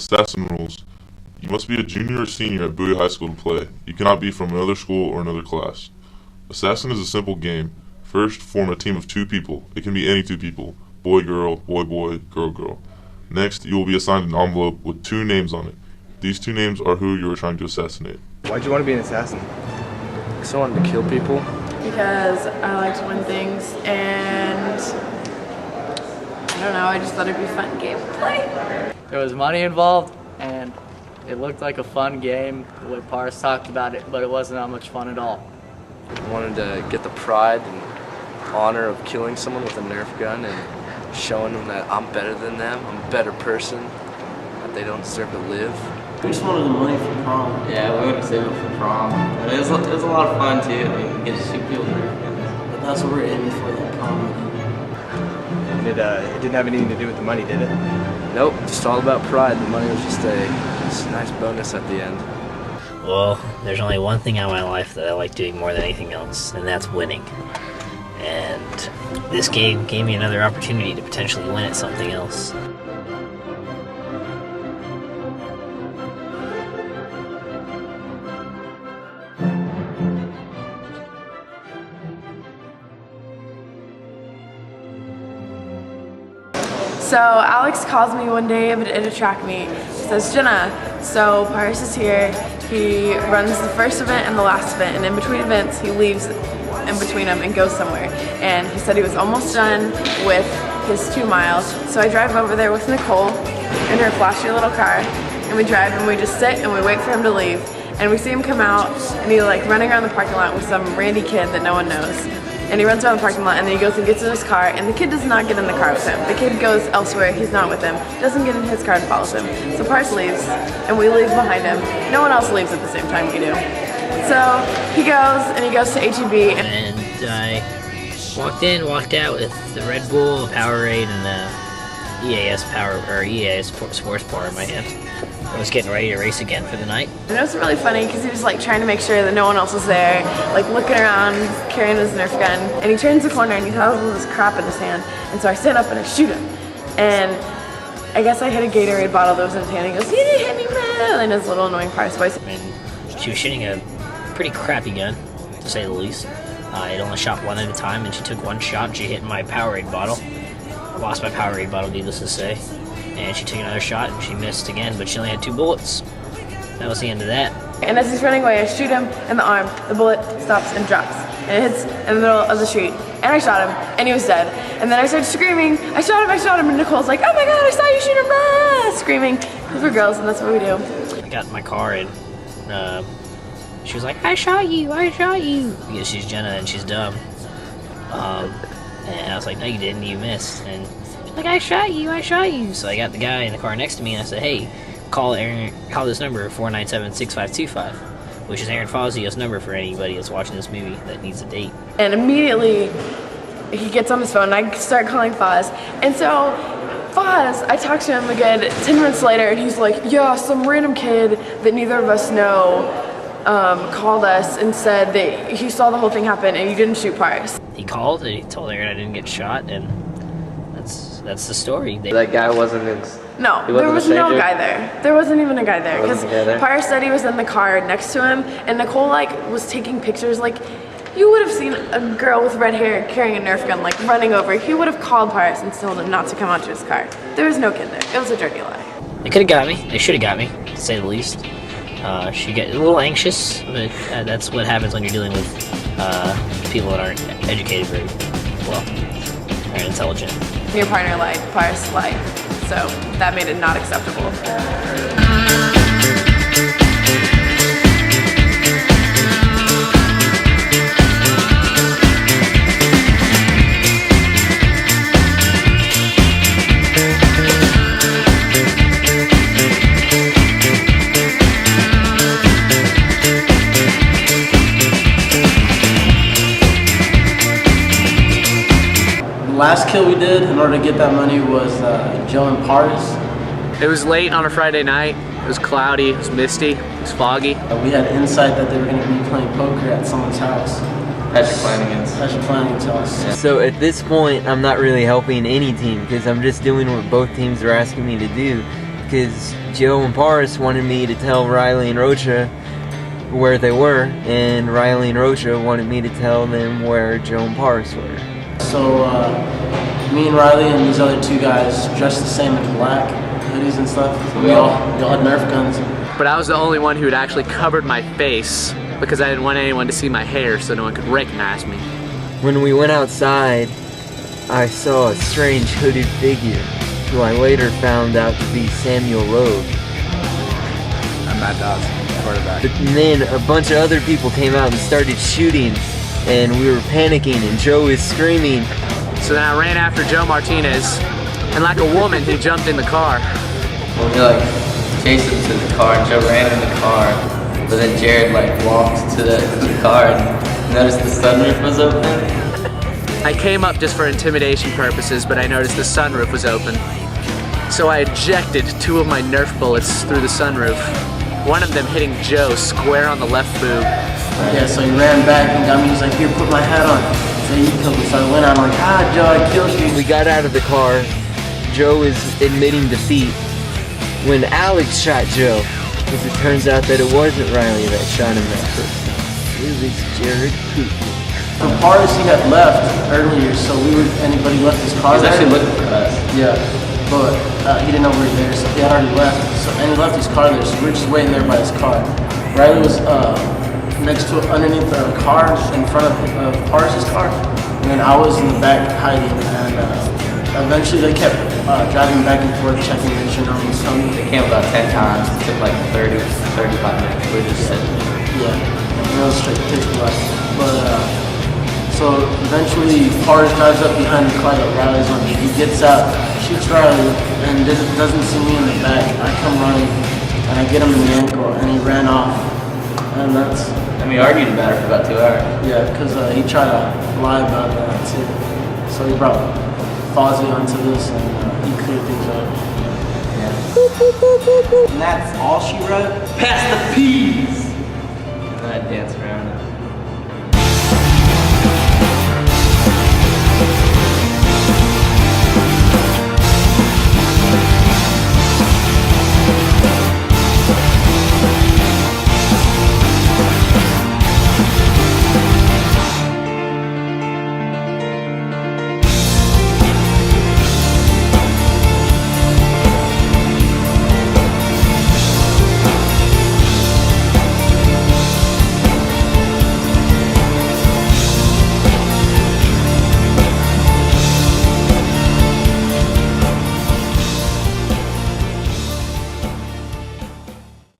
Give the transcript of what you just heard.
Assassin rules. You must be a junior or senior at Bowie High School to play. You cannot be from another school or another class. Assassin is a simple game. First, form a team of 2 people. It can be any 2 people. Boy, girl, boy, boy, girl, girl. Next, you will be assigned an envelope with 2 names on it. These 2 names are who you are trying to assassinate. Why'd you want to be an assassin? Because I wanted to kill people. Because I like to win things, and I don't know, I just thought it'd be fun game to play. There was money involved, and it looked like a fun game, the way Paris talked about it, but it wasn't that much fun at all. I wanted to get the pride and honor of killing someone with a Nerf gun and showing them that I'm better than them, I'm a better person, that they don't deserve to live. We just wanted the money for prom. Yeah, we wanted to save it for prom. And it was a lot of fun too. I mean, you get to shoot people with Nerf guns. But that's what we're aiming for, that prom money. And it didn't have anything to do with the money, did it? Nope, just all about pride. The money was just a nice bonus at the end. Well, there's only one thing in my life that I like doing more than anything else, and that's winning. And this game gave me another opportunity to potentially win at something else. So Alex calls me one day to track me. He says, Jenna, so Paris is here. He runs the first event and the last event, and in between events he leaves in between them and goes somewhere. And he said he was almost done with his 2 miles. So I drive over there with Nicole in her flashy little car, and we drive and we just sit and we wait for him to leave. And we see him come out, and he's like running around the parking lot with some randy kid that no one knows. And he runs around the parking lot, and then he goes and gets in his car, and the kid does not get in the car with him. The kid goes elsewhere, he's not with him, doesn't get in his car and follows him. So Paris leaves, and we leave behind him. No one else leaves at the same time we do. So he goes to HEB. And I walked out with the Red Bull, a Powerade, and the EAS Sports Bar in my hand. I was getting ready to race again for the night. And it was really funny because he was like trying to make sure that no one else was there, like looking around, carrying his Nerf gun. And he turns the corner and he has all this crap in his hand. And so I stand up and I shoot him. And I guess I hit a Gatorade bottle that was in his hand. He goes, "You didn't hit me, man!" in his little annoying Paris voice. And she was shooting a pretty crappy gun, to say the least. It only shot 1 at a time, and she took 1 shot and she hit my Powerade bottle. I lost my Powerade bottle, needless to say. And she took another shot and she missed again, but she only had 2 bullets. That was the end of that. And as he's running away, I shoot him in the arm. The bullet stops and drops. And it hits in the middle of the street. And I shot him, and he was dead. And then I started screaming, I shot him, and Nicole's like, "Oh my god, I saw you shoot him!" Ah! Screaming. Because we're girls, and that's what we do. I got in my car and she was like, I shot you. Because she's Jenna and she's dumb. And I was like, no you didn't, you missed. And she's like, I shot you. So I got the guy in the car next to me and I said, hey, call this number, 497-6525, which is Aaron Fazio's number for anybody that's watching this movie that needs a date. And immediately he gets on his phone and I start calling Faz. And so Faz, I talked to him a good 10 minutes later and he's like, yeah, some random kid that neither of us know called us and said that he saw the whole thing happen and you didn't shoot Paris. He called and he told Aaron I didn't get shot, and that's the story. That guy wasn't No, there was no guy there. There wasn't even a guy there because Paris said he was in the car next to him, and Nicole was taking pictures. You would have seen a girl with red hair carrying a Nerf gun running over. He would have called Paris and told him not to come out to his car. There was no kid there. It was a dirty lie. They could have got me. They should have got me, to say the least. She get a little anxious, but that's what happens when you're dealing with people that aren't educated very well, aren't intelligent. Your partner lied, Paris lied, so that made it not acceptable. The last kill we did in order to get that money was Joe and Paris. It was late on a Friday night. It was cloudy, it was misty, it was foggy. We had insight that they were going to be playing poker at someone's house. Patrick Flanagan's. Patrick Flanagan's house. Yeah. So at this point, I'm not really helping any team because I'm just doing what both teams are asking me to do. because Joe and Paris wanted me to tell Riley and Rocha where they were, and Riley and Rocha wanted me to tell them where Joe and Paris were. So me and Riley and these other two guys dressed the same in black, hoodies and stuff. We all had Nerf guns. But I was the only one who had actually covered my face because I didn't want anyone to see my hair so no one could recognize me. When we went outside, I saw a strange hooded figure, who I later found out to be Samuel Loeb. I'm Matt Dawson, quarterback. But then a bunch of other people came out and started shooting, and we were panicking, and Joe was screaming. So then I ran after Joe Martinez, and like a woman, he jumped in the car. Well, we like chased him to the car, and Joe ran in the car. But then Jared like walked to the car and noticed the sunroof was open. I came up just for intimidation purposes, but I noticed the sunroof was open. So I ejected 2 of my Nerf bullets through the sunroof, one of them hitting Joe square on the left boob. Yeah, so he ran back and got me. He's like, "Here, put my hat on." So he killed me. So I went out. I'm like, "Ah, Joe, I killed you." We got out of the car. Joe was admitting defeat when Alex shot Joe, because it turns out that it wasn't Riley that shot him that first time. It was Jared Cooper. For Paris, he had left earlier, so anybody left his car. He was there. actually looking for us. Yeah, but he didn't know we were there, so he had already left. And he left his car there, so we were just waiting there by his car. Riley was underneath the car in front of Paris' car, and then I was in the back hiding. And eventually, they kept driving back and forth, checking to make sure no one was coming. They came about 10 times. It took like 30, 35 minutes. We were just sitting there. Yeah, it was straight pitch black. But so eventually, Paris drives up behind the car that Riley's on. He gets out, shoots Riley, and doesn't see me in the back. I come running, and I get him in the ankle, and he ran off. And that's... And we argued about it for about 2 hours. Yeah, because he tried to lie about that too. So he brought Fozzie onto this, and he cleared things up. Yeah. And that's all she wrote? Pass the peas! And then I danced around.